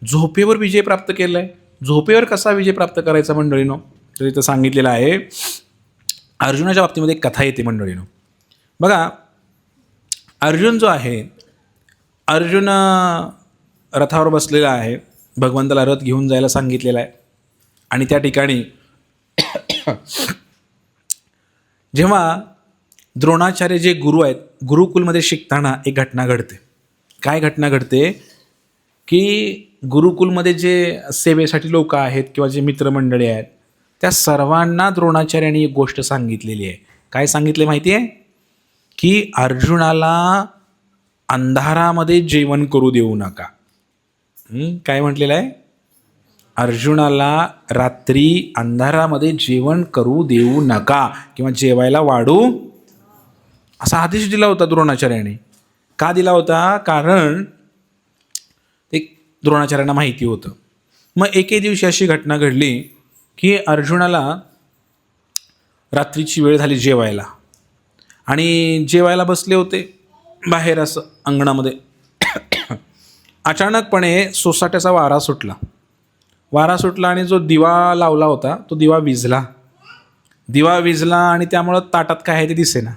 झोपेवर विजय प्राप्त केला आहे. झोपेवर कसा विजय प्राप्त करायचा मंडळीनो, तर इथं सांगितलेलं आहे. अर्जुनाच्या बाबतीमध्ये एक कथा येते मंडळीनो. बघा, अर्जुन जो आहे, अर्जुन रथावर बसलेला आहे. भगवंताला रथ घेऊन जायला सांगितलेला आहे. आणि त्या ठिकाणी जेव्हा द्रोणाचार्य जे गुरु आहेत, गुरुकुलमध्ये शिकताना एक घटना घडते. काय घटना घडते की गुरुकुलमध्ये जे सेवेसाठी लोक आहेत किंवा जे मित्रमंडळी आहेत, त्या सर्वांना द्रोणाचार्यांनी एक गोष्ट सांगितलेली आहे. काय सांगितले माहिती आहे? की अर्जुनाला अंधारामध्ये जेवण करू देऊ नका. काय म्हटलेलं आहे? अर्जुनाला रात्री अंधारामध्ये जेवण करू देऊ नका किंवा जेवायला वाढू, असा आदेश दिला होता द्रोणाचार्याने. का दिला होता? कारण ते द्रोणाचार्यांना माहिती होतं. मग एके दिवशी अशी घटना घडली की अर्जुनाला रात्रीची वेळ झाली जेवायला, आणि जेवायला बसले होते बाहेर असं अंगणामध्ये. अचानकपणे सोसाट्याचा वारा सुटला आणि जो दिवा लावला होता तो दिवा विझला आणि त्यामुळं ताटात काय आहे ते दिसेना.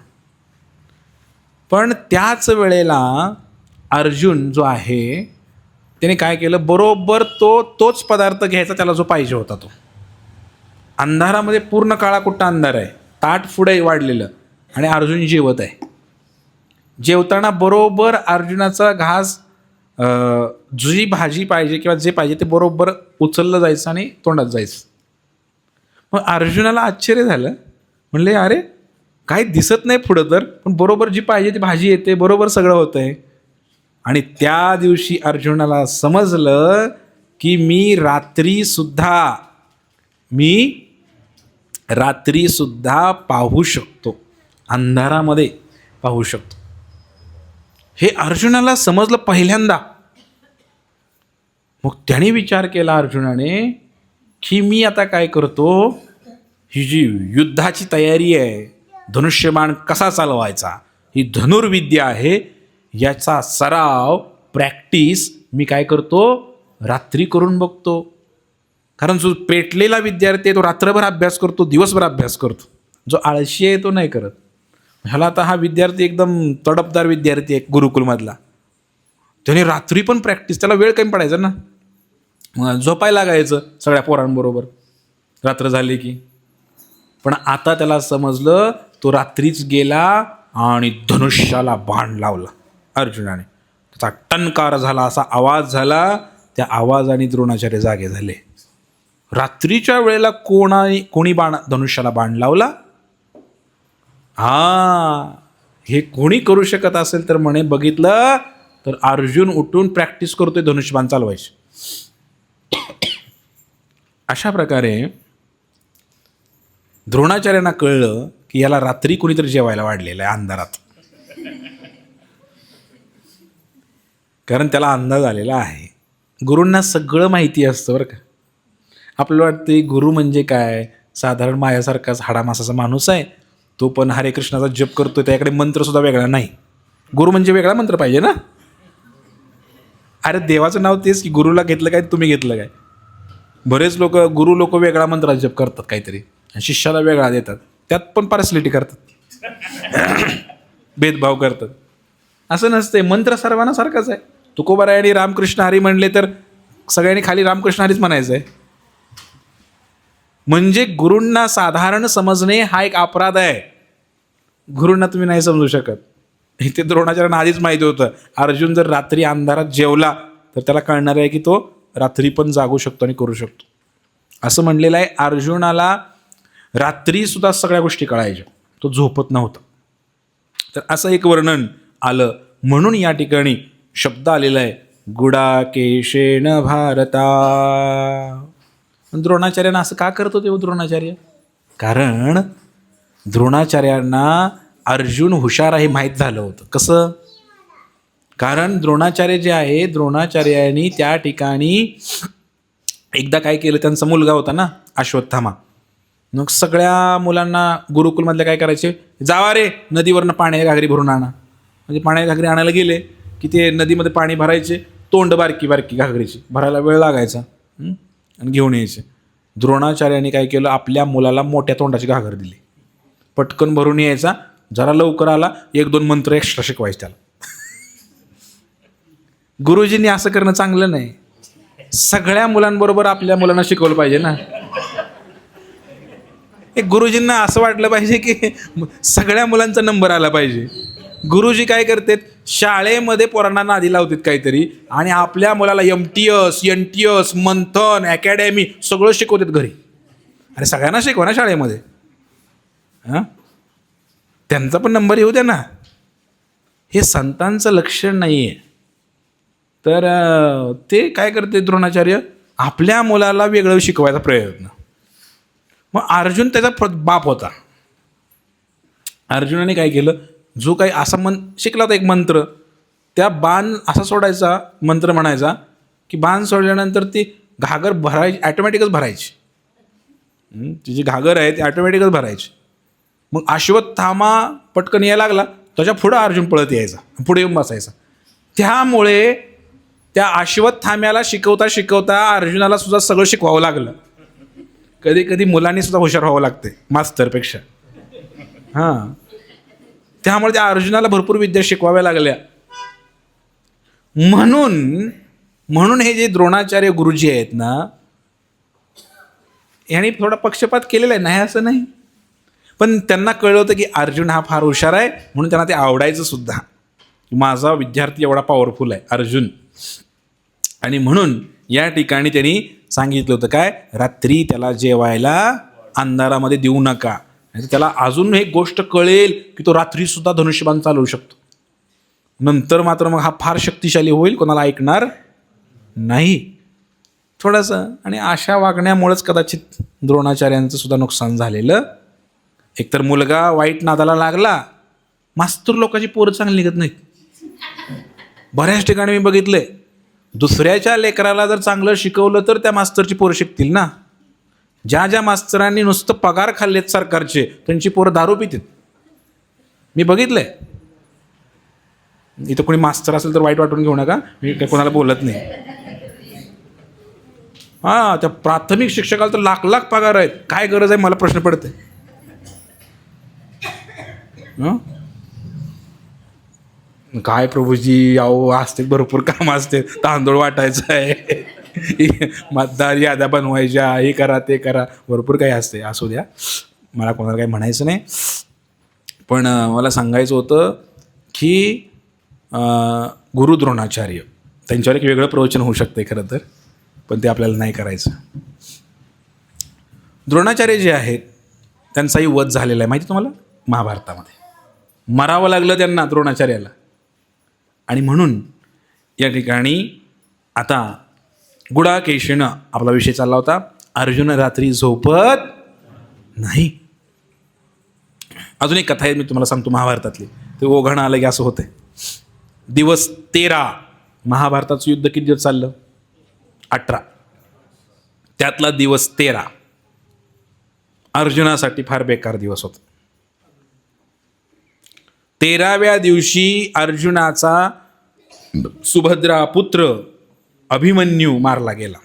पण त्याच वेळेला अर्जुन जो आहे त्याने काय केलं, बरोबर तोच पदार्थ घ्यायचा त्याला जो पाहिजे होता तो. अंधारामध्ये पूर्ण काळाकुट्टा अंधार आहे, ताट पुढे वाढलेलं आणि अर्जुन जेवत आहे. जेवताना बरोबर अर्जुनाचा घास, जी भाजी पाहिजे किंवा जे पाहिजे ते बरोबर उचललं जायचं आणि तोंडात जायचं. मग अर्जुनाला आश्चर्य झालं. म्हणले, अरे काही दिसत नाही पुढं तर, पण बरोबर जी पाहिजे ती भाजी येते, बरोबर सगळं होतं आहे. आणि त्या दिवशी अर्जुनाला समजलं की मी रात्रीसुद्धा पाहू शकतो, अंधारामध्ये पाहू शकतो. हे अर्जुनाला समजलं पहिल्यांदा. मग त्याने विचार केला अर्जुनाने की मी आता काय करतो, ही जी युद्धाची तयारी आहे, धनुष्यबाण कसा चालवायचा, ही धनुर्विद्या आहे, याचा सराव, प्रॅक्टिस मी काय करतो, रात्री करून बघतो. कारण जो पेटलेला विद्यार्थी आहे तो रात्रभर अभ्यास करतो, दिवसभर अभ्यास करतो. जो आळशी आहे तो नाही करत. ह्याला आता हा विद्यार्थी एकदम तडफदार विद्यार्थी आहे गुरुकुलमधला, त्याने रात्री पण प्रॅक्टिस, त्याला वेळ कमी पडायचा ना, झोपायला लागायचं सगळ्या पोरांबरोबर रात्र झाली की. पण आता त्याला समजलं, तो रात्रीच गेला आणि धनुष्याला बाण लावला अर्जुनाने. त्याचा टणकार झाला, असा आवाज झाला. त्या आवाजाने द्रोणाचार्य जागे झाले. रात्रीच्या वेळेला कोणी धनुष्याला बाण लावला? हे कोणी करू शकत असेल तर म्हणे, बघितलं तर अर्जुन उठून प्रॅक्टिस करतोय धनुष्यबाण चालवायची. अशा प्रकारे द्रोणाचार्यांना कळलं की याला रात्री कोणीतरी जेवायला वाढलेलं आहे अंधारात. कारण त्याला अंदाज आलेला आहे. गुरूंना सगळं माहिती असतं बरं का. आपल्याला वाटते गुरु म्हणजे काय, साधारण माझ्यासारखाच हाडामासाचा माणूस आहे, तो पण हरे कृष्णाचा जप करतोय, त्याकडे मंत्रसुद्धा वेगळा नाही. गुरु म्हणजे वेगळा मंत्र पाहिजे ना. अरे देवाचं नाव तेच की, गुरुला घेतलं काय तुम्ही घेतलं काय. बरेच गुरु लोक वेगळा मंत्र जप करतात काहीतरी, शिष्याला वेगळा देतात, त्यात पण पार्सलिटी करतात, भेदभाव करतात. असं नसते, मंत्र सर्वांना सारखाच आहे. तुकोबारायांनी रामकृष्ण हरी म्हणले तर सगळ्यांनी खाली रामकृष्ण हरीच म्हणायचं आहे. म्हणजे गुरूंना साधारण समजणे हा एक अपराध आहे. गुरूंना तुम्ही नाही समजू शकत. इथे द्रोणाचार्यांना आधीच माहिती होतं, अर्जुन जर रात्री अंधारात जेवला तर त्याला कळणार आहे की तो रात्री पण जागू शकतो आणि करू शकतो. असं म्हणलेलं आहे. अर्जुनाला रात्रीसुद्धा सगळ्या गोष्टी कळायच्या, तो झोपत नव्हता. तर असं एक वर्णन आलं. म्हणून या ठिकाणी शब्द आलेला आहे, गुडाकेशेन भारता. द्रोणाचार्यांना असं का करत होते द्रोणाचार्य? कारण द्रोणाचार्यांना अर्जुन हुशार आहे माहीत झालं होतं. कसं? कारण द्रोणाचार्य जे आहे, द्रोणाचार्यांनी त्या ठिकाणी एकदा काय केलं, त्यांचा मुलगा होता ना अश्वत्थामा. मग सगळ्या मुलांना गुरुकुलमधले काय करायचे, जावा रे नदीवरनं पाण्याच्या घागरी भरून आणा. म्हणजे पाण्याच्या घागरी आणायला गेले की ते नदीमध्ये पाणी भरायचे, तोंड बारकी बारकी घागरीची, भरायला वेळ लागायचा. आणि घेऊन यायचे. द्रोणाचार्यांनी काय केलं, आपल्या मुलाला मोठ्या तोंडाची घागर दिली. पटकन भरून यायचा, जरा लवकर आला, 1-2 मंत्र एक्स्ट्रा शिकवायचे त्याला. गुरुजींनी असं करणं चांगलं नाही. सगळ्या मुलांबरोबर आपल्या मुलांना शिकवलं पाहिजे ना. एक गुरुजींना असं वाटलं पाहिजे की सगळ्या मुलांचा नंबर आला पाहिजे. गुरुजी काय करतात, शाळेमध्ये पोरांना नादी लावतात काहीतरी, आणि आपल्या मुलाला MTS, NTS, मंथन, अकॅडमी सगळं शिकवतात घरी. अरे सगळ्यांना शिकवा ना शाळेमध्ये, हां, त्यांचा पण नंबर येऊ द्या ना. हे संतांचं लक्षण नाही आहे. तर ते काय करते द्रोणाचार्य, आपल्या मुलाला वेगळं शिकवायचा प्रयत्न. मग अर्जुन त्याचा बाप होता. अर्जुनाने काय केलं, जो काही असा शिकला होता एक मंत्र, त्या बाण असा सोडायचा, मंत्र म्हणायचा की बाण सोडल्यानंतर ती घागर भरायची, ॲटोमॅटिकच भरायची. ती जी घागर आहे ती ॲटोमॅटिकच भरायची. मग अश्वत्थामा पटकन यायला लागला, त्याच्या पुढं अर्जुन पळत यायचा, पुढे येऊन बसायचा. त्यामुळे त्या अश्वत्थाम्याला शिकवता शिकवता अर्जुनाला सुद्धा सगळं शिकवावं लागलं. कधी कधी मुलांनी सुद्धा हुशार व्हावं लागते मास्तरपेक्षा. हां, त्यामुळे त्या अर्जुनाला भरपूर विद्या शिकवाव्या लागल्या. म्हणून हे जे द्रोणाचार्य गुरुजी आहेत ना, यांनी थोडा पक्षपात केलेला आहे, नाही असं नाही. पण त्यांना कळलं होतं की अर्जुन हा फार हुशार आहे, म्हणून त्यांना ते आवडायचं सुद्धा. माझा विद्यार्थी एवढा पॉवरफुल आहे अर्जुन. आणि म्हणून या ठिकाणी त्यांनी सांगितलं होतं काय, रात्री त्याला जेवायला अंधारामध्ये देऊ नका, नाही त्याला अजून एक गोष्ट कळेल की तो रात्रीसुद्धा धनुष्यबाण चालवू शकतो. नंतर मात्र मग हा फार शक्तिशाली होईल, कोणाला ऐकणार नाही थोडंसं. आणि अशा वागण्यामुळेच कदाचित द्रोणाचार्यांचं सुद्धा नुकसान झालेलं. एकतर मुलगा वाईट नादाला लागला, मास्तर लोकांची पोरं चांगली निघत नाहीत. बऱ्याच ठिकाणी मी बघितलंय, दुसऱ्याच्या लेकराला जर चांगलं शिकवलं तर त्या मास्तरची पोरं शिकतील ना. ज्या मास्तरांनी नुसतं पगार खाल्लेत सरकारचे, त्यांची पोरं दारू पितात. मी बघितलंय. इथं कोणी मास्तर असेल तर वाईट वाटून घेऊ नका, मी काही कोणाला बोलत नाही. हां, त्या प्राथमिक शिक्षकाला तर लाख लाख पगार आहेत, काय गरज आहे मला प्रश्न पडते. काय प्रभूजी, अहो असते भरपूर काम असते, तांदूळ वाटायचं आहे, मतदार याद्या बनवायच्या, हे करा ते करा, भरपूर काही असते. असू द्या, मला कोणाला काही म्हणायचं नाही. पण मला सांगायचं होतं की गुरु द्रोणाचार्य, त्यांच्यावर एक वेगळं प्रवचन होऊ शकते खरं तर, पण ते आपल्याला नाही करायचं. द्रोणाचार्य जे आहेत त्यांचाही वध झालेला आहे माहिती तुम्हाला. महाभारतामध्ये मरावं लागलं त्यांना, द्रोणाचार्याला. आणि म्हणून या ठिकाणी आता गुडाकेशीनं आपला विषय चालला होता, अर्जुन रात्री झोपत नाही. अजून एक कथा आहे, मी तुम्हाला सांगतो महाभारतातली. ते ओघाणं आलं की असं होतं. दिवस 13, महाभारताचं युद्ध किती दिवस चाललं, 18. त्यातला दिवस 13 अर्जुनासाठी फार बेकार दिवस होता. 13व्या दिवशी अर्जुनाचा सुभद्रा पुत्र अभिमन्यू मारला गेला.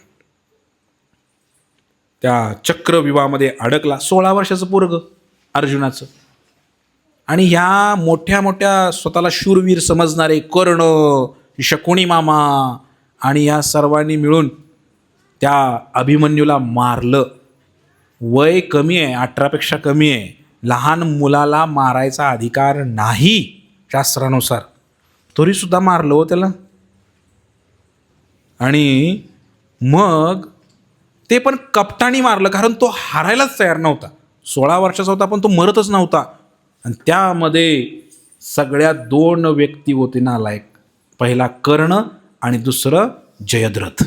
त्या चक्रव्यूहामध्ये अडकला. 16 वर्षाचं पोरगं अर्जुनाचं. आणि ह्या मोठ्या मोठ्या स्वतःला शूरवीर समजणारे कर्ण, शकुनी मामा आणि या सर्वांनी मिळून त्या अभिमन्यूला मारलं. वय कमी आहे, 18पेक्षा कमी आहे. लहान मुलाला मारायचा अधिकार नाही शास्त्रानुसार, तरीसुद्धा मारलं हो त्याला. आणि मग ते पण कपटाने मारलं, कारण तो हारायलाच तयार नव्हता. 16 वर्षाचा होता पण तो मरतच नव्हता. आणि त्यामध्ये सगळ्यात 2 व्यक्ती होते नालायक. पहिला कर्ण आणि दुसरं जयद्रथ.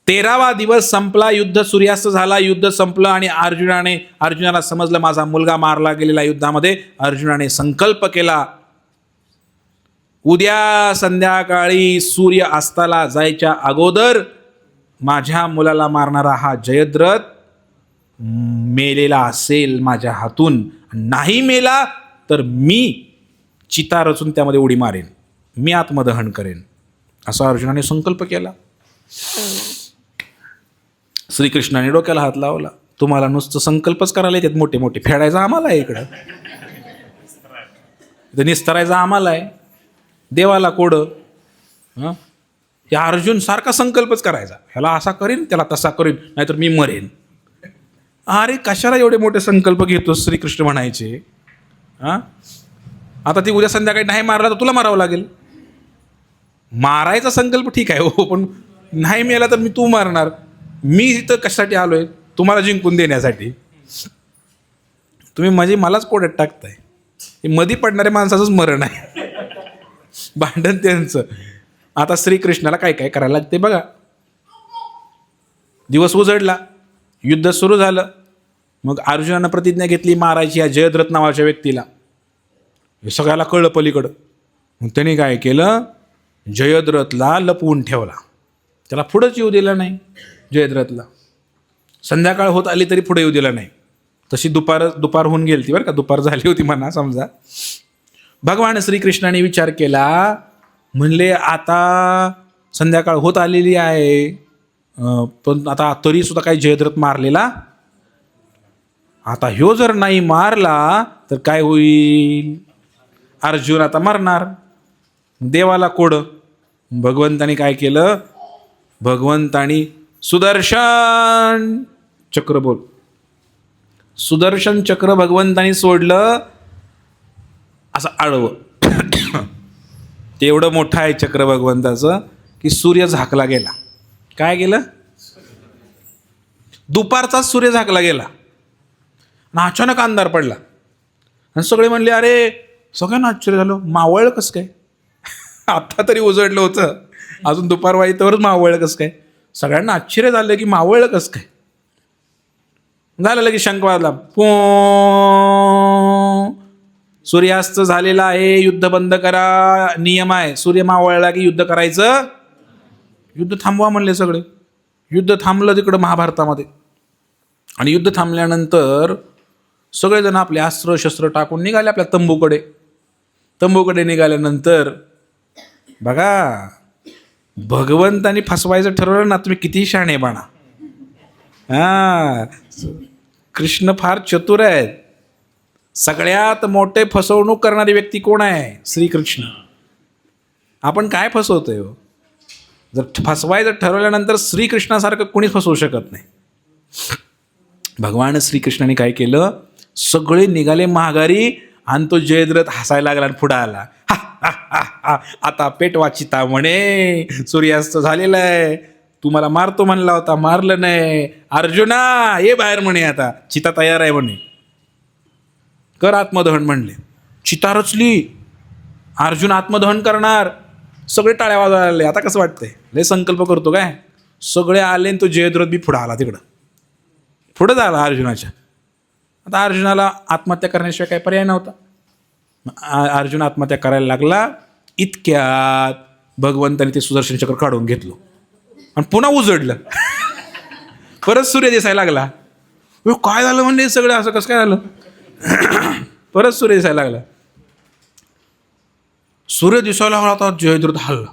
13वा दिवस संपला, युद्ध सूर्यास्त झाला, युद्ध संपलं. आणि अर्जुनाला समजलं माझा मुलगा मारला गेलेला युद्धामध्ये. अर्जुनाने संकल्प केला, उद्या संध्याकाळी सूर्य अस्ताला जायच्या अगोदर माझ्या मुलाला मारणारा हा जयद्रथ मेलेला असेल माझ्या हातून. नाही मेला तर मी चिता रचून त्यामध्ये उडी मारेन. मी आत्मदहन करेन, असा अर्जुनाने संकल्प केला. श्रीकृष्णाने डोक्याला हात लावला. तुम्हाला नुसतं संकल्पच करायला येतात मोठे मोठे, फेडायचं आम्हाला आहे इकडं, इथं निस्तरायचं आम्हाला आहे, देवाला कोडं. हां, या अर्जुन सारखा संकल्पच करायचा, ह्याला असा करीन त्याला तसा करीन, नाहीतर मी मरेन. अरे कशाला एवढे मोठे संकल्प घेतो, श्रीकृष्ण म्हणायचे. हां, आता ती उद्या संध्याकाळी नाही मारला तर तुला मारावं लागेल. मारायचा संकल्प ठीक आहे हो, पण नाही मेला तर मी तू मारणार. मी इथं कशासाठी आलोय, तुम्हाला जिंकून देण्यासाठी. तुम्ही म्हणजे मलाच कोड्यात टाकताय. हे मधी पडणाऱ्या माणसाचंच मरण आहे, भांडण त्यांचं. आता श्रीकृष्णाला काय काय करायला लागते बघा. दिवस उजडला, युद्ध सुरू झालं. मग अर्जुनानं प्रतिज्ञा घेतली मारायची या जयद्रथ नावाच्या व्यक्तीला. हे सगळ्याला कळलं पलीकडं. मग त्याने काय केलं, जयद्रथला लपवून ठेवला, त्याला पुढंच येऊ दिलं नाही. जयद्रथला संध्याकाळ होत आली तरी पुढे येऊ दिला नाही. तशी दुपार होऊन गेली ती बरं का, दुपार झाली होती म्हणा समजा. भगवान श्रीकृष्णाने विचार केला, म्हणले आता संध्याकाळ होत आलेली आहे, पण आता तरी सुद्धा काही जयद्रथ मारलेला. आता ह्यो जर नाही मारला तर काय होईल, अर्जुन आता मरणार. देवाला कोड. भगवंतानी काय केलं, भगवंतानी सुदर्शन चक्र, बोल, सुदर्शन चक्र भगवंतानी सोडलं असं आडवं. ते एवढं मोठं आहे चक्र भगवंताचं की सूर्य झाकला गेला. काय गेलं, दुपारचाच सूर्य झाकला गेला आणि अचानक अंधार पडला. आणि सगळे म्हणले, अरे सगळ्यांना आश्चर्य झालं, मावळ कसं काय, आता तरी उजडलं होतं, अजून दुपार व्हायच्यावरच मावळलं कसं काय. सगळ्यांना आश्चर्य झालं की मावळलं कसं काय. झालं की शंख वाजला, पो, सूर्यास्त झालेला आहे, युद्ध बंद करा, नियम आहे, सूर्य मावळला की युद्ध करायचं, युद्ध थांबवा म्हणले सगळे. युद्ध थांबलं तिकडं महाभारतामध्ये. आणि युद्ध थांबल्यानंतर सगळेजण आपले अस्त्र शस्त्र टाकून निघाले आपल्या तंबूकडे. तंबूकडे निघाल्यानंतर बघा, भगवंतानी फसवायचं ठरवलं ना, तुम्ही किती शहाणे बाणा. हां, कृष्ण फार चतुर आहेत. सगळ्यात मोठे फसवणूक करणारी व्यक्ती कोण आहे, श्रीकृष्ण. आपण काय फसवतोय हो, जर फसवायचं ठरवल्यानंतर श्रीकृष्णासारखं कोणीच फसवू शकत नाही. भगवान श्रीकृष्णाने काय केलं, सगळे निघाले माघारी आणि तो जयद्रथ हसायला लागला आणि पुढं आला. आता पेटवाचिता म्हणे, सूर्यास्त झालेला आहे, तुम्हाला मारतो म्हणला होता, मारलं नाही. अर्जुना ये बाहेर म्हणे, आता चिता तयार आहे म्हणे, कर आत्मदहन म्हणले. चिता रचली, अर्जुन आत्मदहन करणार. सगळे टाळ्या वाजवायला लागले. आता कसं वाटतंय, लय संकल्प करतो काय. सगळे आले आणि तो जयद्रथ बी पुढं आला, तिकडं पुढं झाला अर्जुनाच्या. आता अर्जुनाला आत्महत्या करण्याशिवाय काही पर्याय नव्हता. अर्जुन आत्महत्या करायला लागला. इतक्यात भगवंताने ते सुदर्शन चक्र काढून घेतलं आणि पुन्हा उजडलं. परत सूर्य दिसायला लागला. काय झालं म्हणजे सगळं असं कसं काय झालं. परत सूर्य दिसायला लागला. सूर्य दिसायला लागला, आता जयद्रथ हल्ला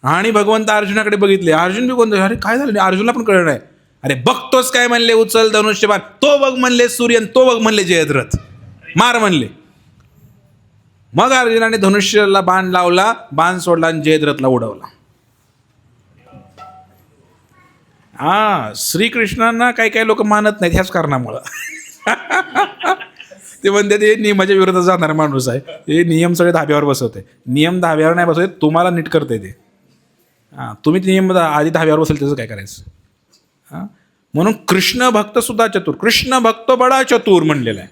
आणि भगवंत अर्जुनाकडे बघितले. अर्जुन बी कोणतं, अरे काय झालं, अर्जुनला पण कळलं नाही. अरे बघतोस काय म्हणले, उचल धनुष्यबाण, तो बघ म्हणले सूर्य, तो बघ म्हणले जयद्रथ, मार म्हणले. मग अर्जुनाने धनुष्याला बाण लावला, बाण सोडला आणि जयद्रथला उडवला. हा, श्रीकृष्णांना काही काही लोक मानत नाहीत ह्याच कारणामुळं. ते म्हणते ते नियमाच्या विरोधात जाणारा माणूस आहे, हे नियम सगळे धाब्यावर बसवते. नियम धाब्यावर नाही बसवते, तुम्हाला नीट करते ते. हां, तुम्ही नियम आधी धाब्यावर बसेल त्याचं काय करायचं. हां, म्हणून कृष्ण भक्त सुद्धा चतुर, कृष्ण भक्त बडा चतुर म्हणलेलं आहे.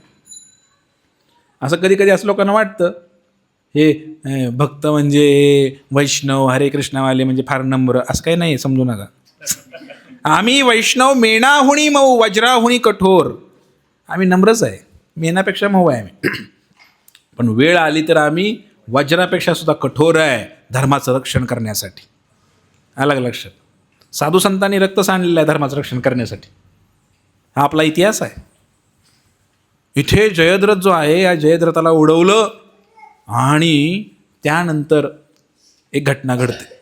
असं कधी कधी असं लोकांना वाटतं, हे भक्त म्हणजे वैष्णव हरे कृष्णवाले म्हणजे फार नम्र, असं काही नाही, समजू नका. आम्ही वैष्णव मेणाहुणी मऊ, वज्राहुणी कठोर. आम्ही नम्रच आहे, मेणापेक्षा मऊ आहे आम्ही. पण वेळ आली तर आम्ही वज्रापेक्षा सुद्धा कठोर आहे धर्माचं रक्षण करण्यासाठी. अलग लक्षात, साधू संतांनी रक्त सांडलेलं आहे धर्माचं रक्षण करण्यासाठी. हा आपला इतिहास आहे. इथे जयद्रथ जो आहे, या जयद्रथाला उडवलं आणि त्यानंतर एक घटना घडते.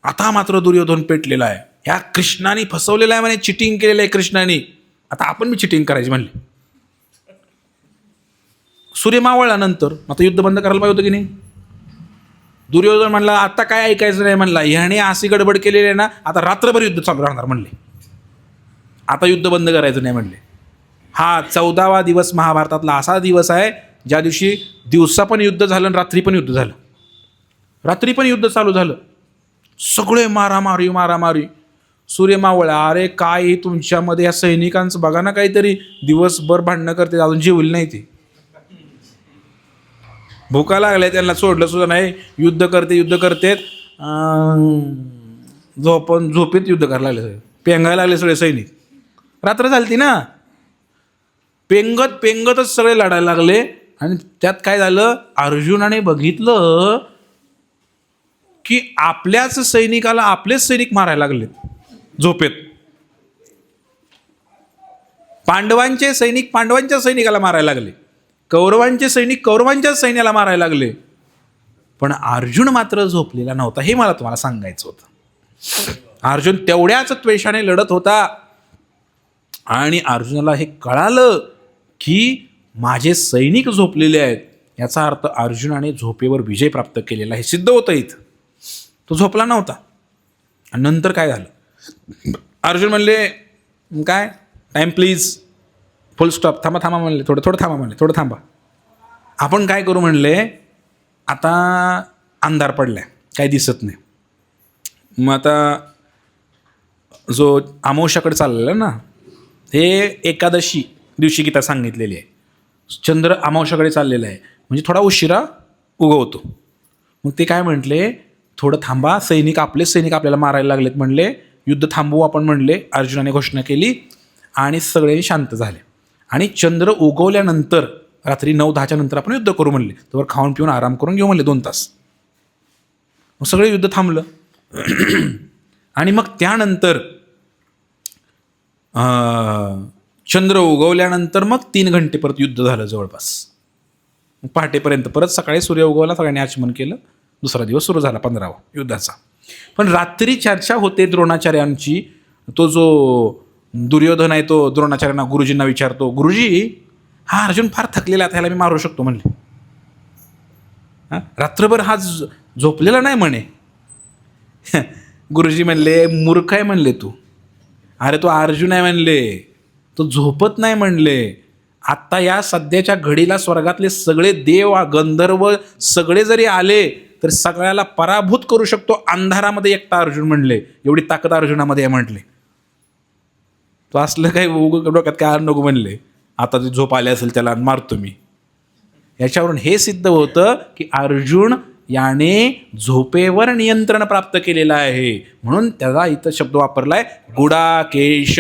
आता मात्र दुर्योधन पेटलेला आहे. ह्या कृष्णाने फसवलेला आहे म्हणे, चिटिंग केलेलं आहे कृष्णाने. आता आपण मी चिटिंग करायची म्हणले. सूर्य मावळल्यानंतर आता युद्ध बंद करायला पाहिजे होतं की नाही. दुर्योधन म्हणला आता काय ऐकायचं नाही म्हणला, ह्याने अशी गडबड केलेली आहे ना, आता रात्रभर युद्ध चालू राहणार म्हणले. आता युद्ध बंद करायचं नाही म्हणले. हा 14वा दिवस महाभारतातला असा दिवस आहे ज्या दिवशी दिवसा पण युद्ध झालं आणि रात्री पण युद्ध झालं. रात्री पण युद्ध चालू झालं. सगळे मारामारी. सूर्य मावळा, अरे काय तुमच्यामध्ये या सैनिकांचं बघा ना, काहीतरी दिवसभर भांडणं करते, अजून जेवले नाही ते. भुका लागल्या त्यांना, सोडलं सुद्धा नाही. युद्ध करतेत. झोपेत युद्ध करायला लागले सगळे, पेंगायला लागले सगळे सैनिक. रात्र झालती ना, पेंगतच सगळे लढायला लागले. आणि त्यात काय झालं, अर्जुनाने बघितलं की आपल्याच सैनिकाला आपलेच सैनिक मारायला लागले झोपेत. पांडवांचे सैनिक पांडवांच्या सैनिकाला मारायला लागले, कौरवांचे सैनिक कौरवांच्या सैन्याला मारायला लागले. पण अर्जुन मात्र झोपलेला नव्हता, हे मला तुम्हाला सांगायचं होतं. अर्जुन तेवढ्याच त्वेषाने लढत होता. आणि अर्जुनाला हे कळालं की माझे सैनिक झोपलेले आहेत, याचा अर्थ अर्जुनाने झोपेवर विजय प्राप्त केलेला हे सिद्ध होतं इथं. तो झोपला नव्हता. आणि नंतर काय झालं, अर्जुन म्हणले काय टाईम प्लीज, फुल स्टॉप, थांबा म्हणले, थोडं थांबा म्हणले, थोडं थांबा. आपण काय करू म्हणले, आता अंधार पडलाय, काही दिसत नाही. मग आता जो अमावस्याकडे चाललेला ना, हे एकादशी दिवशी गीता सांगितलेली आहे. चंद्र अमावस्याकडे चाललेला आहे, म्हणजे थोडा उशिरा उगवतो. मग ते काय म्हटले, थोडं थांबा, आपलेच सैनिक आपल्याला मारायला लागलेत म्हणले, युद्ध थांबवू आपण म्हणले. अर्जुनाने घोषणा केली आणि सगळे शांत झाले. आणि चंद्र उगवल्यानंतर रात्री 9-10च्या नंतर आपण युद्ध करू म्हणले. त्यावर खाऊन पिऊन आराम करून घेऊ म्हणले 2 तास. मग सगळे युद्ध थांबलं. आणि मग त्यानंतर चंद्र उगवल्यानंतर मग 3 घंटे परत युद्ध झालं जवळपास. पहाटेपर्यंत परत सकाळी सूर्य उगवला, सगळ्यांनी आचमन केलं. दुसरा दिवस सुरू झाला 15वा युद्धाचा. पण रात्री चर्चा होते द्रोणाचार्यांची. तो जो दुर्योधन आहे तो द्रोणाचार्यांना गुरुजींना विचारतो, गुरुजी हा अर्जुन फार थकलेला आहे, ह्याला मी मारू शकतो म्हणले. रात्रभर हा झोपलेला नाही म्हणे. गुरुजी म्हणले मूर्ख आहे म्हणले तू, अरे तो अर्जुन आहे म्हणले, तो झोपत नाही म्हणले. आत्ता या सध्याच्या घडीला स्वर्गातले सगळे देव गंधर्व सगळे जरी आले तर सगळ्याला पराभूत करू शकतो अंधारामध्ये एकटा अर्जुन म्हणले. एवढी ताकद अर्जुनामध्ये आहे म्हटले. तो असलं काही डोक्यात काय नको म्हणले, आता ती झोप आली असेल त्याला मारतो मी. याच्यावरून हे सिद्ध होतं की अर्जुन याने झोपेवर नियंत्रण प्राप्त केलेलं आहे. म्हणून त्याचा इथं शब्द वापरलाय गुडाकेश.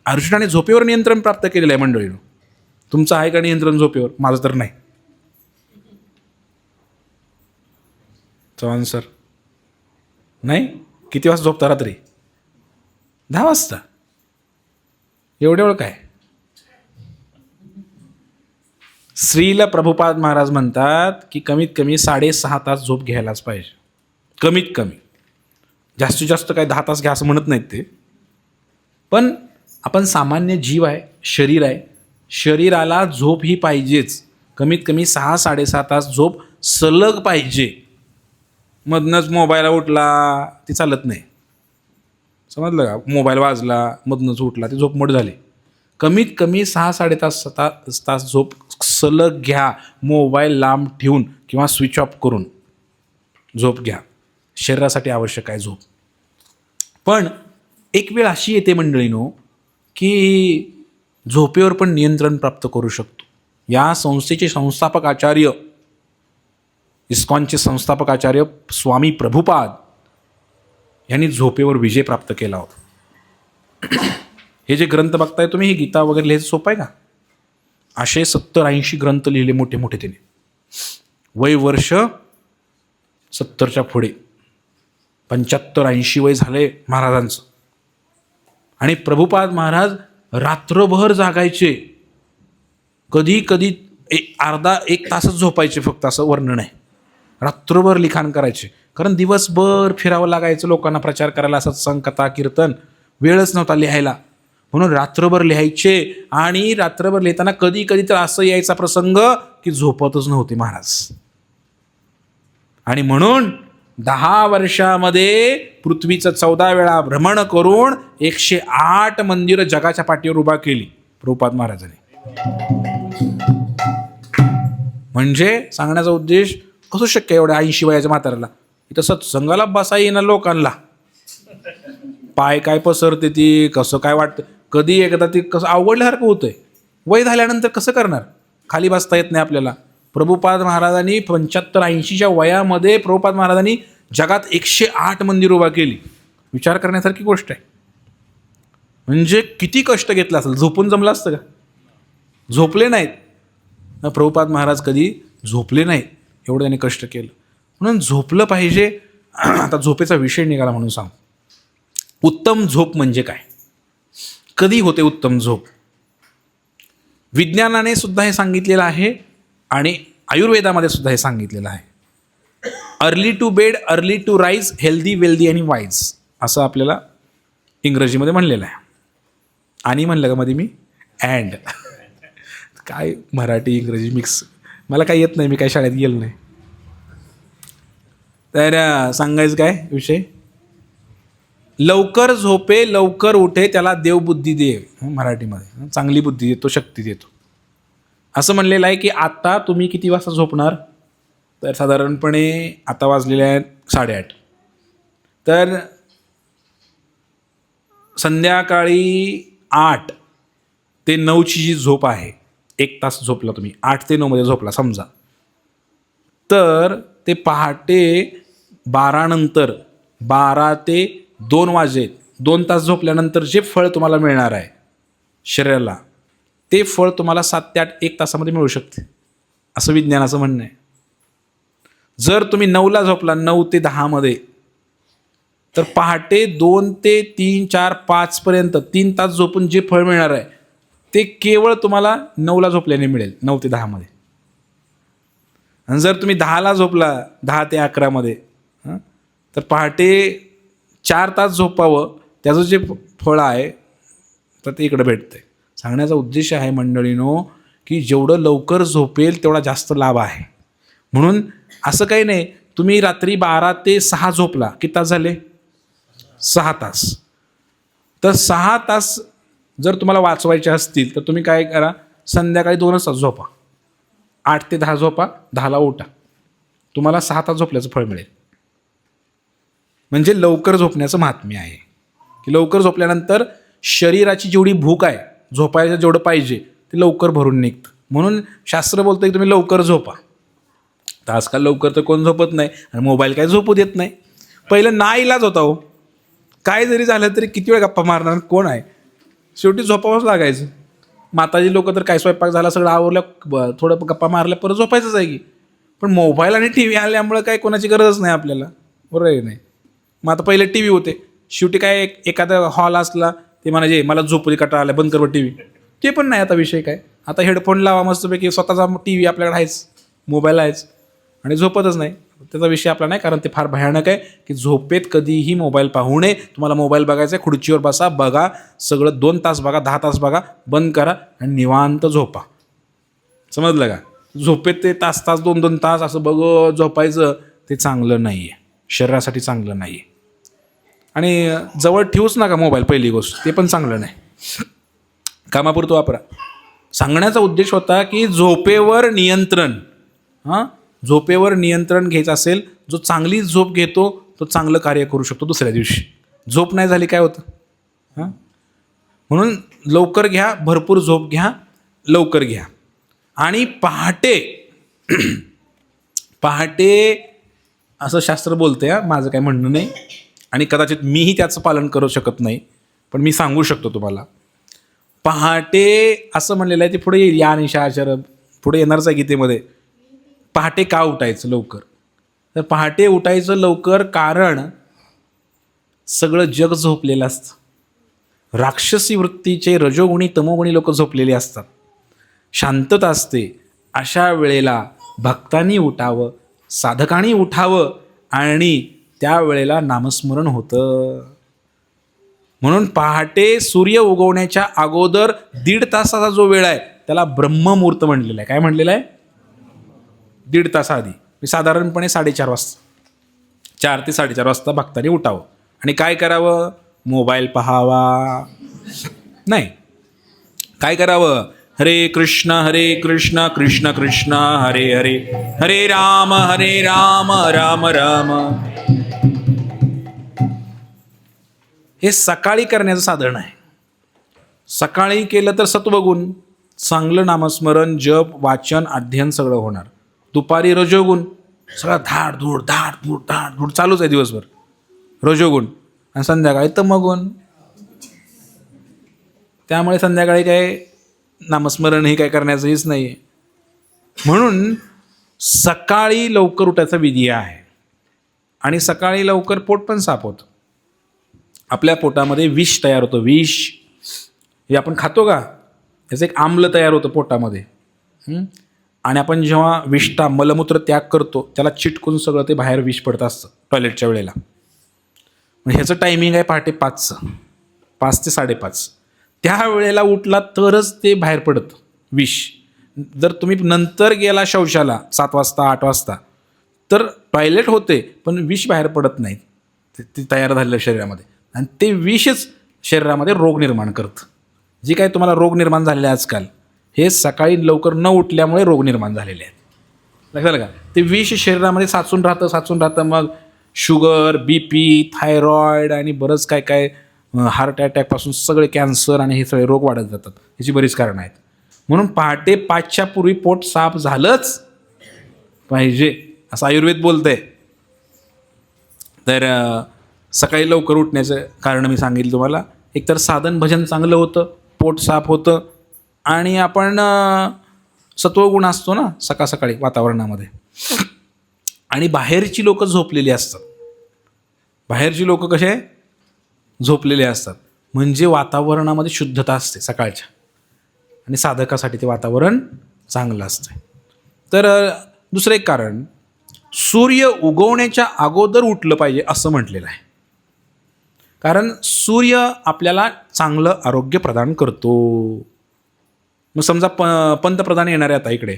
अर्जुनाने झोपेवर नियंत्रण प्राप्त केलेलं आहे मंडळीनो. तुमचं आहे का नियंत्रण झोपेवर? माझं तर नाही. चव्हाण सर नाही. किती वाजता झोपता रात्री? 10 वाजता. एवढ्या वेळ काय? श्रील प्रभुपाद महाराज म्हणतात की कमीत कमी 6.5 तास झोप घ्यायलाच पाहिजे, कमीत कमी. जास्तीत जास्त काय 10 तास घ्या असं म्हणत नाहीत ते. पण आपण सामान्य जीव आहे, शरीर आहे, शरीराला झोप ही पाहिजेच. कमीत कमी 6-6.5 तास झोप सलग पाहिजे. मधनंच मोबाईलला उठला ते चालत नाही, समजलं का? मोबाईल वाजला मधनंच उठला ते झोप मोड झाली. कमीत कमी 6-6.5 तास झोप सलग घ्या. मोबाईल लांब ठेवून किंवा स्विच ऑफ करून झोप घ्या. शरीरासाठी आवश्यक आहे झोप. पण एक वेळ अशी येते मंडळीनो की झोपेवर पण नियंत्रण प्राप्त करू शकतो. या संस्थेचे संस्थापक आचार्य, इस्कॉनचे संस्थापक आचार्य स्वामी प्रभुपाद यांनी झोपेवर विजय प्राप्त केला होता. हे जे ग्रंथ बघताय तुम्ही, हे गीता वगैरे लिहायचं सोपं आहे का? असे 70-80 ग्रंथ लिहिले मोठे मोठे त्याने. वय वर्ष 70च्या पुढे, 75-80 वय झाले महाराजांचं. आणि प्रभुपाद महाराज रात्रभर जागायचे. कधी कधी अर्धा एक तासच झोपायचे फक्त, असं वर्णन आहे. रात्रभर लिखाण करायचे, कारण दिवसभर फिरावं लागायचं लोकांना प्रचार करायला, सत्संग कथा कीर्तन, वेळच नव्हता लिहायला. म्हणून रात्रभर लिहायचे. आणि रात्रभर लिहिताना कधी कधी तर असं यायचा प्रसंग की झोपतच नव्हते महाराज. आणि म्हणून 10 वर्षामध्ये पृथ्वीचं 14 वेळा भ्रमण करून 108 मंदिरं जगाच्या पाठीवर उभा केली प्रभुपाद महाराजांनी. म्हणजे सांगण्याचा उद्देश, कसं शक्य एवढ्या 80 वयाच्या म्हाताऱ्याला इथं सत्संगाला बसा येईना लोकांना, पाय काय पसरते ती, कसं काय वाटतं, कधी एकदा ती कसं अवघडल्यासारखं होतंय. वय झाल्यानंतर कसं करणार, खाली बसता येत नाही आपल्याला. प्रभुपाद महाराजांनी 75-80च्या वयामध्ये प्रभुपाद महाराजांनी जगात 108 मंदिर उभा केली. विचार करण्यासारखी गोष्ट आहे. म्हणजे किती कष्ट घेतलं असेल. झोपून जमलं असतं का? झोपले नाहीत. प्रभुपाद महाराज कधी झोपले नाहीत, एवढं त्यांनी कष्ट केलं. म्हणून झोपलं पाहिजे. आता झोपेचा विषय निघाला म्हणून सांग. उत्तम झोप म्हणजे काय, कधी होते उत्तम झोप? विज्ञानाने सुद्धा हे सांगितलेलं आहे आणि आयुर्वेदामध्ये सुद्धा हे सांगितलेलं आहे. Early to bed, early to rise, healthy, wealthy आणि वाईज, असं आपल्याला इंग्रजीमध्ये म्हणलेलं आहे. आणि म्हणलं का मध्ये मी अँड काय मराठी इंग्रजी मिक्स, मला काही येत नाही, मी काय शाळेत गेलो नाही. तर सांगायचं काय विषय, लवकर झोपे लवकर उठे त्याला देव बुद्धी दे, मराठीमध्ये चांगली बुद्धी देतो, शक्ती देतो, असं म्हणलेलं आहे. की आता तुम्ही किती वाजता झोपणार, तर साधारणपणे आता वाजलेले आहेत 8:30. तर संध्याकाळी 8 ते 9ची जी झोप आहे, 1 तास झोपला तुम्ही, 8 ते 9 झोपला समजा, तर ते पहाटे 12 नंतर 12 ते 2 वाजेत 2 तास झोपल्यानंतर जे फळ तुम्हाला मिळणार आहे शरीराला, ते फळ तुम्हाला 7 ते 8 1 तासामध्ये मिळू शकते, असं विज्ञानाचं म्हणणं आहे. जर तुम्ही 9ला झोपला, 9 ते 10मध्ये, तर पहाटे 2 ते 3, 4, 5 पर्यंत 3 तास झोपून जे फळ मिळणार आहे ते केवळ तुम्हाला 9ला झोपल्याने मिळेल, 9 ते 10मध्ये. आणि जर तुम्ही 10ला झोपला, 10 ते 11मध्ये, तर पहाटे 4 तास झोपावं, त्याचं जे फळ आहे तर ते इकडं भेटतंय. सांगण्याचा उद्देश आहे मंडळीनो, की जेवढं लवकर झोपेल तेवढा जास्त लाभ आहे. म्हणून असं काही नाही, तुम्ही रात्री 12 ते 6 झोपला, किती तास झाले? 6 तास. तर 6 तास जर तुम्हाला वाचवायचे असतील तर तुम्ही काय करा, संध्याकाळी 2 तास झोपा, 8 ते 10 झोपा, 10ला उठा, तुम्हाला 6 तास झोपल्याचं फळ मिळेल. म्हणजे लवकर झोपण्याचं महात्म्य आहे, की लवकर झोपल्यानंतर शरीराची जेवढी भूक आहे, झोपायचं जेवढं पाहिजे ते लवकर भरून निघतं. म्हणून शास्त्र बोलतं की तुम्ही लवकर झोपा. तर आजकाल लवकर तर कोण झोपत नाही, आणि मोबाईल काय झोपू देत नाही. पहिलं नाईलाज होता हो, काय जरी झालं तरी किती वेळ गप्पा मारणार कोण आहे, शेवटी झोपावंच लागायचं. माताजी लोक तर काय स्वयंपाक झाला सगळं आवरलं, थोडं गप्पा मारल्या परत झोपायचंच आहे की. पण मोबाईल आणि टी व्ही आल्यामुळं काय कोणाची गरजच नाही आपल्याला, बरोबर आहे नाही. मग आता पहिले टी व्ही होते, शेवटी काय एखादा हॉल असला ते म्हणायचे मला झोपली कटाळा आला, बंद कर टी व्ही, ते पण नाही आता विषय काय. आता हेडफोन लावा मस्तपैकी, स्वतःचा टी व्ही आपल्याकडे आहेच, मोबाईल आहेच, आणि झोपतच नाही. त्याचा विषय आपला नाही, कारण ते फार भयानक आहे. की झोपेत कधीही मोबाईल पाहू नये. तुम्हाला मोबाईल बघायचा आहे, खुर्चीवर बसा, बघा सगळं, 2 तास बघा, 10 तास बघा, बंद करा आणि निवांत झोपा. समजलं का? झोपेत ते तास 2-2 तास असं बघत झोपायचं ते चांगलं नाही आहे, शरीरासाठी चांगलं नाही आहे. आणि जवळ ठेवूच नका मोबाईल, पहिली गोष्ट, ते पण चांगलं नाही, कामापुरतं वापरा. सांगण्याचा उद्देश होता की झोपेवर नियंत्रण, झोपेवर नियंत्रण घ्यायचं असेल, जो चांगली झोप घेतो तो चांगलं कार्य करू शकतो दुसऱ्या दिवशी. झोप नाही झाली काय होतं? म्हणून लवकर घ्या, भरपूर झोप घ्या, लवकर घ्या. आणि पहाटे असं शास्त्र बोलतंय, माझं काय म्हणणं नाही, आणि कदाचित मीही त्याचं पालन करू शकत नाही, पण मी सांगू शकतो तुम्हाला. पहाटे असं म्हणलेलं आहे, ते पुढे येईल, या निशाचर पुढे येणारच आहे गीतेमध्ये. पहाटे का उठायचं लवकर? तर पहाटे उठायचं लवकर कारण सगळं जग झोपलेलं असतं. राक्षसी वृत्तीचे रजोगुणी तमोगुणी लोक झोपलेले असतात, शांतता असते, अशा वेळेला भक्तांनी उठावं, साधकांनी उठावं आणि त्यावेळेला नामस्मरण होतं. म्हणून पहाटे सूर्य उगवण्याच्या अगोदर 1.5 तासाचा जो वेळ आहे त्याला ब्रह्ममुहूर्त म्हणलेला आहे. काय म्हणलेलं आहे? 1.5 तासाआधी, साधारणपणे 4:30 वाजता, 4 ते 4:30 वाजता भक्तांनी उठावं. आणि काय करावं? मोबाईल पहावा नाही. काय करावं? हरे कृष्ण कृष्ण कृष्ण हरे हरे, हरे राम राम राम. हे सकाळी करण्याचं साधन आहे. सकाळी केलं तर सत्वगुण, चांगलं नामस्मरण, जप, वाचन, अध्ययन सगळं होणार. दुपारी रजोगुण, सगळं धाड धूड चालूच आहे दिवसभर, रजोगुण. आणि संध्याकाळी तमोगुण. त्यामुळे संध्याकाळी काय नामस्मरण हे काय करण्याचं हेच नाही आहे. म्हणून सकाळी लवकर उठायचा विधी आहे. आणि सकाळी लवकर पोट पण साफ होतं. आपल्या पोटामध्ये विष तयार होतं. विष हे आपण खातो का, याचं एक आम्ल तयार होतं पोटामध्ये. आणि आपण जेव्हा विष्ठा मलमूत्र त्याग करतो त्याला चिटकून सगळं ते बाहेर विष पडत असतं टॉयलेटच्या वेळेला. ह्याचं टायमिंग आहे पहाटे 5चं, 5 ते 5:30. त्या वेळेला उठला तरच ते बाहेर पडतं विष. जर तुम्ही नंतर गेला शौचाला 7 वाजता 8 वाजता तर टॉयलेट होते पण विष बाहेर पडत नाही, ते तयार झालेलं शरीरामध्ये. आणि ते विषच शरीरामध्ये रोग निर्माण करतं. जे काही तुम्हाला रोग निर्माण झालेले आजकाल, हे सकाळी लवकर न उठल्यामुळे रोग निर्माण झालेले आहेत. लक्षात आलं का? ते विष शरीरामध्ये साचून राहतं. मग शुगर, BP, थायरॉईड आणि बरंच काय हार्ट अटॅकपासून सगळे कॅन्सर आणि हे सगळे रोग वाढत जातात. ह्याची बरीच कारणं आहेत. म्हणून पहाटे 5च्या पूर्वी पोट साफ झालंच पाहिजे असं आयुर्वेद बोलतंय. तर सकाळी लवकर उठण्याचं कारण मी सांगितलं तुम्हाला. एकतर साधन भजन चांगलं होतं, पोट साफ होतं आणि आपण सत्वगुण असतो ना सकाळी वातावरणामध्ये. आणि बाहेरची लोक झोपलेली असतात. बाहेरची लोक कसे झोपलेले असतात, म्हणजे वातावरणामध्ये शुद्धता असते सकाळच्या आणि साधकासाठी ते वातावरण चांगलं असतं. तर दुसरं एक कारण, सूर्य उगवण्याच्या अगोदर उठलं पाहिजे असं म्हटलेलं आहे. कारण सूर्य आपल्याला चांगलं आरोग्य प्रदान करतो. मग समजा पंतप्रधान येणार आहे आता इकडे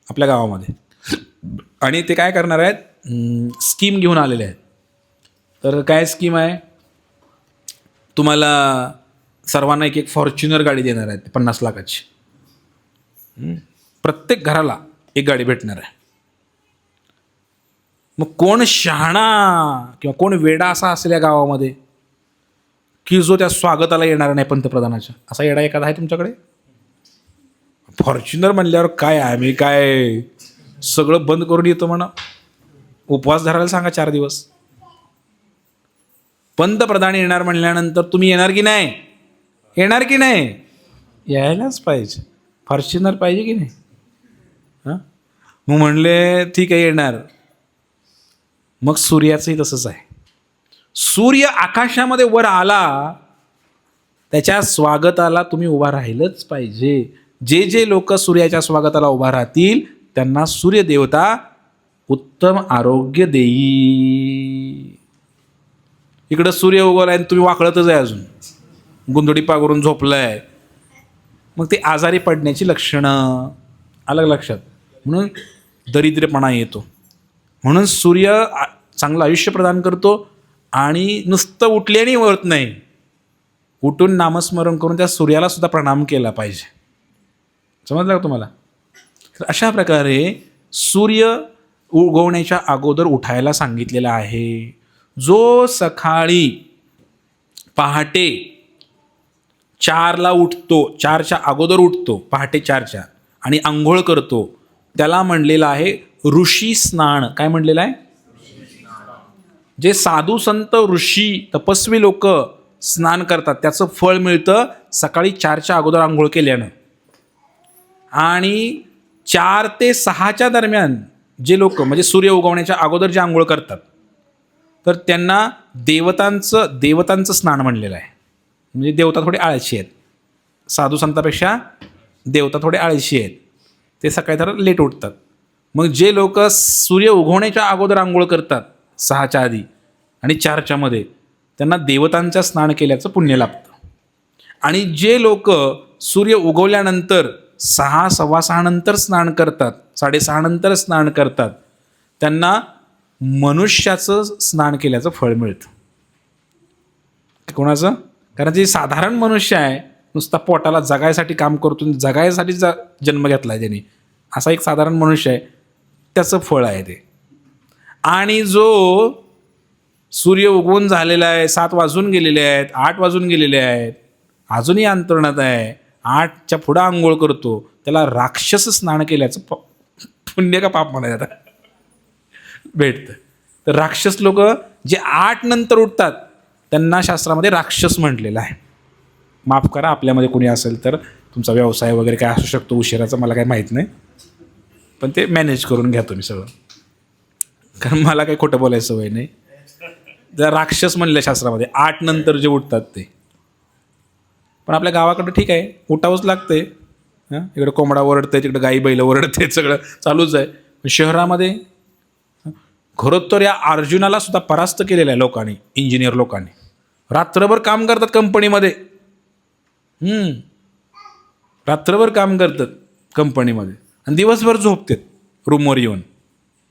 आपल्या गावामध्ये आणि ते काय करणार आहेत, स्कीम घेऊन आलेले आहेत. तर काय स्कीम आहे, तुम्हाला सर्वांना एक फॉर्च्युनर गाडी देणार आहेत 50 लाखाची. प्रत्येक घराला एक गाडी भेटणार आहे. मग कोण शहाणा किंवा कोण वेडा असा असेल या गावामध्ये की जो त्या स्वागताला येणार नाही पंतप्रधानाच्या, असा येडा एखादा आहे तुमच्याकडे? फॉर्च्युनर म्हणल्यावर काय आम्ही काय सगळं बंद करून येतो म्हणा, उपवास धरायला सांगा 4 दिवस. पंतप्रधान येणार म्हणल्यानंतर तुम्ही येणार की नाही? येणार की नाही? यायलाच पाहिजे. फॉर्च्युनर पाहिजे की नाही? हां, मग म्हणले ठीक आहे येणार. मग सूर्याचंही तसंच आहे. सूर्य आकाशामध्ये वर आला, त्याच्या स्वागताला तुम्ही उभा राहिलंच पाहिजे. जे लोक सूर्याच्या स्वागताला उभा राहतील त्यांना सूर्य देवता उत्तम आरोग्य देई. इकडं सूर्य उगवलाय आणि तुम्ही वाकळतच आहे, अजून गुंधडी पाघरून झोपलाय, मग ते आजारी पडण्याची लक्षणं अलग लक्षात. म्हणून दरिद्रपणा येतो. म्हणून सूर्य चांगलं आयुष्य प्रदान करतो आणि नुसतं उठल्याने वळत नाही, उठून नामस्मरण करून त्या सूर्याला सुद्धा प्रणाम केला पाहिजे. समजलं का तुम्हाला? तर अशा प्रकारे सूर्य उगवण्याच्या अगोदर उठायला सांगितलेलं आहे. जो सकाळी पहाटे 4ला उठतो, 4च्या अगोदर उठतो, पहाटे 4च्या आणि आंघोळ करतो, त्याला म्हणलेलं आहे ऋषी स्नान. काय म्हणलेलं आहे? जे साधू संत ऋषी तपस्वी लोक स्नान करतात त्याचं फळ मिळतं सकाळी 4च्या अगोदर आंघोळ केल्यानं. आणि 4 ते 6च्या दरम्यान जे लोक म्हणजे सूर्य उगवण्याच्या अगोदर जे आंघोळ करतात तर त्यांना देवतांचं स्नान म्हणलेलं आहे. म्हणजे देवता थोडे आळशी आहेत, साधू संतापेक्षा देवता थोडे आळशी आहेत. ते सकाळी जरा लेट उठतात. मग जे लोक सूर्य उगवण्याच्या अगोदर आंघोळ करतात 6च्या आधी आणि 4च्या मध्ये, त्यांना देवतांचं स्नान केल्याचं पुण्य लाभतं. आणि जे लोक सूर्य उगवल्यानंतर 6, 6:15 नंतर स्नान करतात, 6:30 नंतर स्नान करतात, त्यांना मनुष्याचं स्नान केल्याचं फळ मिळतं. कोणाचं? कारण जे साधारण मनुष्य आहे, नुसता पोटाला जगायसाठी काम करतो, जगायसाठी जन्म घेतला आहे त्याने, असा एक साधारण मनुष्य आहे, त्याचं फळ आहे ते. आणि जो सूर्य उगवून झालेला आहे, 7 वाजून गेलेले आहेत, 8 वाजून गेलेले आहेत, अजूनही अंतरुणात आहे, 8च्या पुढं आंघोळ करतो, त्याला राक्षस स्नान केल्याचं पुण्य का पाप म्हणायचं आता भेटतं. तर राक्षस लोक जे 8 नंतर उठतात त्यांना शास्त्रामध्ये राक्षस म्हटलेलं आहे. माफ करा, आपल्यामध्ये कोणी असेल तर, तुमचा व्यवसाय वगैरे काय असू शकतो उशिराचा, मला काही माहीत नाही, पण ते मॅनेज करून घ्या तुम्ही सगळं, कारण मला काही खोटं बोलायचं सवय नाही. जर राक्षस म्हणलं शास्त्रामध्ये 8 नंतर जे उठतात ते. पण आपल्या गावाकडं ठीक आहे, उठावंच लागतंय. इकडे कोंबडा ओरडतंय, तिकडे गाई बैल ओरडते, सगळं चालूच आहे. शहरामध्ये खरोतर या अर्जुनाला सुद्धा परास्त केलेलं आहे लोकांनी, इंजिनियर लोकांनी. रात्रभर काम करतात कंपनीमध्ये, रात्रभर काम करतात कंपनीमध्ये आणि दिवसभर झोपतात रूमवर येऊन,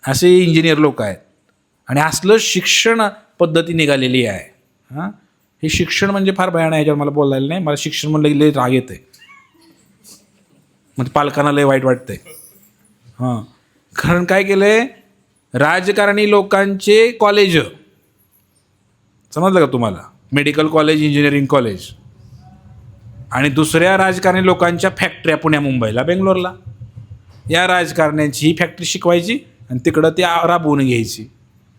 असे इंजिनियर लोक आहेत. आणि असलं शिक्षण पद्धती निघालेली आहे. हे शिक्षण म्हणजे फार भयानक आहे, याच्यावर मला बोलायला नाही. मला शिक्षण म्हणलं की लय राग येते, म्हणजे पालकांना लय वाईट वाटतंय. कारण काय केलंय, राजकारणी लोकांचे कॉलेज, समजलं का तुम्हाला, मेडिकल कॉलेज, इंजिनिअरिंग कॉलेज, आणि दुसऱ्या राजकारणी लोकांच्या फॅक्टऱ्या पुण्या, मुंबईला, बेंगलोरला. या राजकारण्यांची ही फॅक्टरी शिकवायची आणि तिकडं ती राबवून घ्यायची.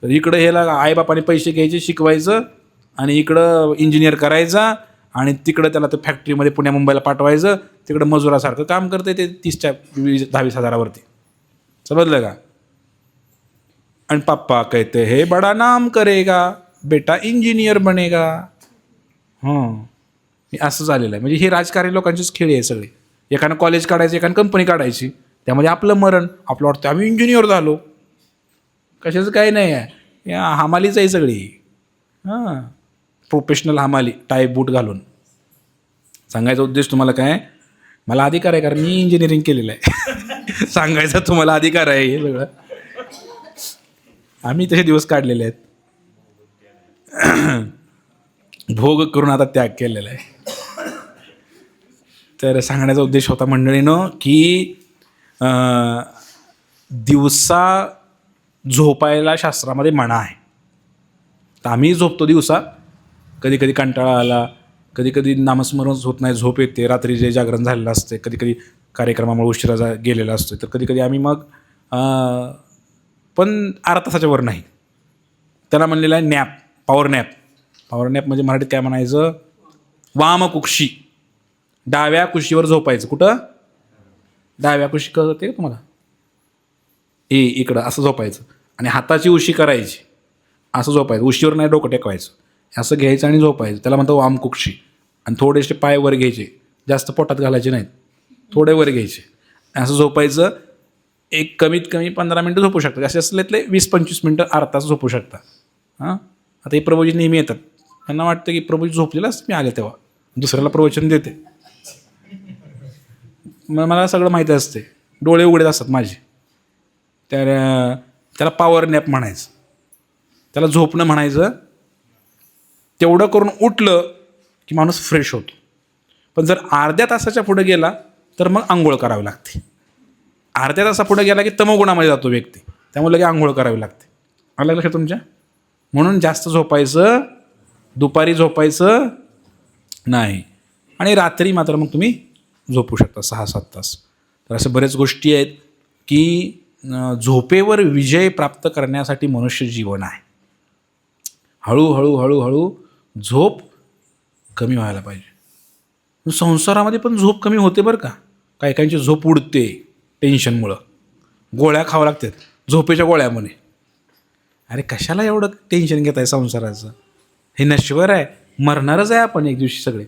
तर इकडं ह्याला आईबापाने पैसे घ्यायचे, शिकवायचं, आणि इकडं इंजिनियर करायचा, आणि तिकडं त्याला तर फॅक्टरीमध्ये पुण्या मुंबईला पाठवायचं, तिकडं मजुरासारखं काम करते ते 30-20 हजारावरती. समजलं का? आणि पप्पा कहते हे बडा नाम करेगा, बेटा इंजिनियर बनेगा. असं झालेलं आहे. म्हणजे हे राजकारणी लोकांचेच खेळ आहे सगळे. एकानं कॉलेज काढायचं, एकानं कंपनी काढायची, त्यामध्ये आपलं मरण. आपलं वाटतं आम्ही इंजिनियर झालो, कशाचं काही नाही आहे, या हमालीच आहे सगळी. प्रोफेशनल हमाली, टाय बूट घालून. सांगायचा उद्देश तुम्हाला काय, मला अधिकार आहे कारण मी इंजिनिअरिंग केलेलं आहे. सांगायचा तुम्हाला अधिकार आहे हे सगळं. आम्ही तसे दिवस काढलेले आहेत, भोग करून आता त्याग केलेला आहे. तर सांगण्याचा उद्देश होता मंडळीनं की दिवसा झोपायला शास्त्रामध्ये मना आहे. तर आम्ही झोपतो दिवसा, कधी कधी कंटाळा आला, कधी कधी नामस्मरण होत नाही, झोप येते, रात्री जे जागरण झालेलं असते, कधी कधी कार्यक्रमामुळे उशिरा गेलेला असतो, तर कधी कधी आम्ही मग पण अर्धा तासाच्या वर नाही. त्याला म्हणलेलं आहे nap, power nap. Power nap म्हणजे मराठीत काय म्हणायचं, वामकुक्षी, डाव्या कुशीवर झोपायचं. कुठं? डाव्या कुशी कळते का तुम्हाला? इकडं असं झोपायचं आणि हाताची उशी करायची, असं झोपायचं. उशीवर नाही डोकं टेकवायचं, असं घ्यायचं आणि झोपायचं. त्याला म्हणतो वामकुक्षी. आणि थोडेसे पाय वर घ्यायचे, जास्त पोटात घालायचे नाहीत, थोडे वर घ्यायचे, असं झोपायचं. एक कमीत कमी 15 मिनटं झोपू शकता, जास्त असले 20-25 मिनटं, अर्धा तास झोपू शकता. आता हे प्रभूजी नेहमी येतात, त्यांना वाटतं की प्रभूजी झोपलेलाच मी आले तेव्हा, दुसऱ्याला प्रवचन देते. मला सगळं माहिती असते, डोळे उघडे असतात माझे. तर त्याला पॉवर नॅप म्हणायचं, त्याला झोपणं म्हणायचं. तेवढं करून उठलं की माणूस फ्रेश होतो. पण जर अर्ध्या तासाच्या पुढे गेला तर मग आंघोळ करावी लागते. अर्ध्या तासा पुढे गेला की तमोगुणामध्ये जातो व्यक्ती, त्यामुळे लगे आंघोळ करावी लागते. आलं लक्षात तुमच्या? म्हणून जास्त झोपायचं, दुपारी झोपायचं नाही, आणि रात्री मात्र मग तुम्ही झोपू शकता 6-7 तास. तर अशा बऱ्याच गोष्टी आहेत की झोपेवर विजय प्राप्त करण्यासाठी मनुष्य जीवन आहे. हळूहळू हळूहळू झोप कमी व्हायला पाहिजे. संसारामध्ये पण झोप कमी होते बरं का. काही काहींची झोप उडते टेन्शनमुळं, गोळ्या खावं लागतात झोपेच्या गोळ्यामध्ये. अरे कशाला एवढं टेन्शन घेत आहे संसाराचं, हे नश्वर आहे, मरणारच आहे आपण एक दिवशी सगळे.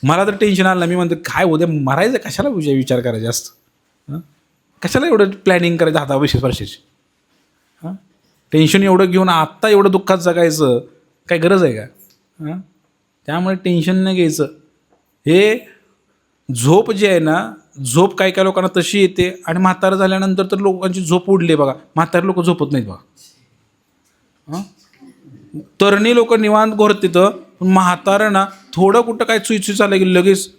मला तर टेन्शन आलं, मी म्हणतो काय उद्या मरायचं, कशाला विचार करायचा जास्त. कशाला एवढं प्लॅनिंग करायचं 10-20 वर्षाची? हां, टेन्शन एवढं घेऊन आत्ता एवढं दुःखात जगायचं काय गरज आहे का? हां, त्यामुळे टेन्शन नाही घ्यायचं. हे झोप जी आहे ना, झोप काय काय लोकांना तशी येते आणि म्हातारं झाल्यानंतर तर लोकांची झोप उडली बघा. म्हातारे लोक झोपत नाहीत बघा. हां, तरणी लोक निवांत घोरत तिथं, पण म्हातारं ना थोडं कुठं काय चुईचुई चाललं की लगेच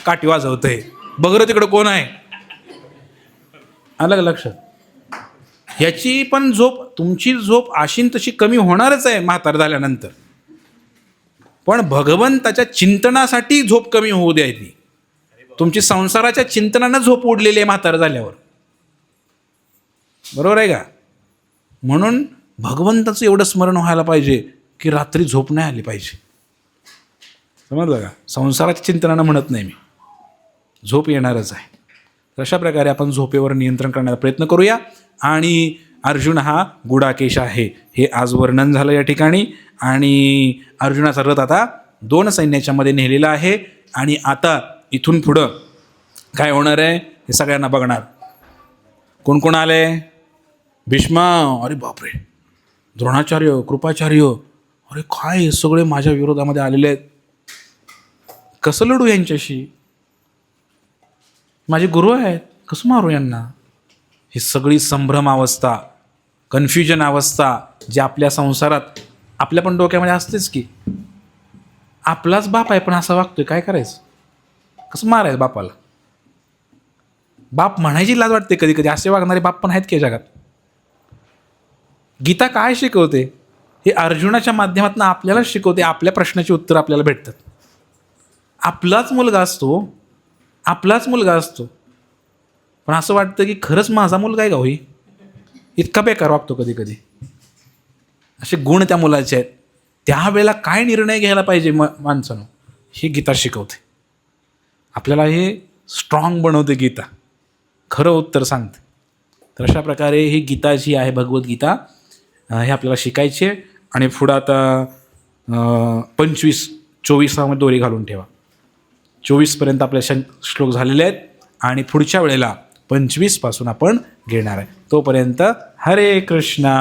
काठी वाजवत आहे. बघ तिकडं कोण आहे. आलं का लक्षात? ह्याची पण झोप, तुमची झोप अशी तशी कमी होणारच आहे म्हातार झाल्यानंतर, पण भगवंताच्या चिंतनासाठी झोप कमी होऊ द्यायची. तुमची संसाराच्या चिंतनानं झोप उडलेली आहे म्हातार झाल्यावर. बरोबर आहे का? म्हणून भगवंताचं एवढं स्मरण व्हायला पाहिजे की रात्री झोप नाही आली पाहिजे. समजलं का? संसाराच्या चिंतनानं म्हणत नाही मी, झोप येणारच आहे. तर अशा प्रकारे आपण झोपेवर नियंत्रण करण्याचा प्रयत्न करूया. आणि अर्जुन हा गुडाकेश आहे हे आज वर्णन झालं या ठिकाणी. आणि अर्जुनाचा रथ आता 2 सैन्याच्या मध्ये नेलेला आहे. आणि आता इथून पुढं काय होणार आहे हे सगळ्यांना बघणार. कोण कोण आले? भीष्म, अरे बापरे, द्रोणाचार्य, कृपाचार्य, अरे काय हे सगळे माझ्या विरोधामध्ये आलेले आहेत. कसं लढू यांच्याशी? माझे गुरु आहेत, कसं मारू यांना? ही सगळी संभ्रम अवस्था, कन्फ्युजन अवस्था जी आपल्या संसारात आपल्या पण डोक्यामध्ये असतेच की. आपलाच बाप आहे पण असं वागतोय, काय करायचं? कसं मारायचं बापाला? बाप म्हणायची लाज वाटते कधी कधी. असे वागणारे बाप पण आहेत की जगात. गीता काय शिकवते हे अर्जुनाच्या माध्यमातून आपल्याला शिकवते. आपल्या प्रश्नाची उत्तर आपल्याला भेटतात. आपलाच मुलगा असतो, पण असं वाटतं की खरंच माझा मुलगा आहे का होई? इतका बेकार वागतो कधी कधी. असे गुण त्या मुलाचे आहेत. त्यावेळेला काय निर्णय घ्यायला पाहिजे माणसानं, हे गीता शिकवते आपल्याला. हे स्ट्रॉंग बनवते गीता, खरं उत्तर सांगते. तर अशा प्रकारे ही गीता जी आहे, भगवद्गीता, हे आपल्याला शिकायची आहे. आणि पुढं आता 25-24 दोरी घालून ठेवा. 24पर्यंत आपले श्लोक झालेले आहेत आणि पुढच्या वेळेला 25 पासून आपण घेणार आहे. तोपर्यंत हरे कृष्णा.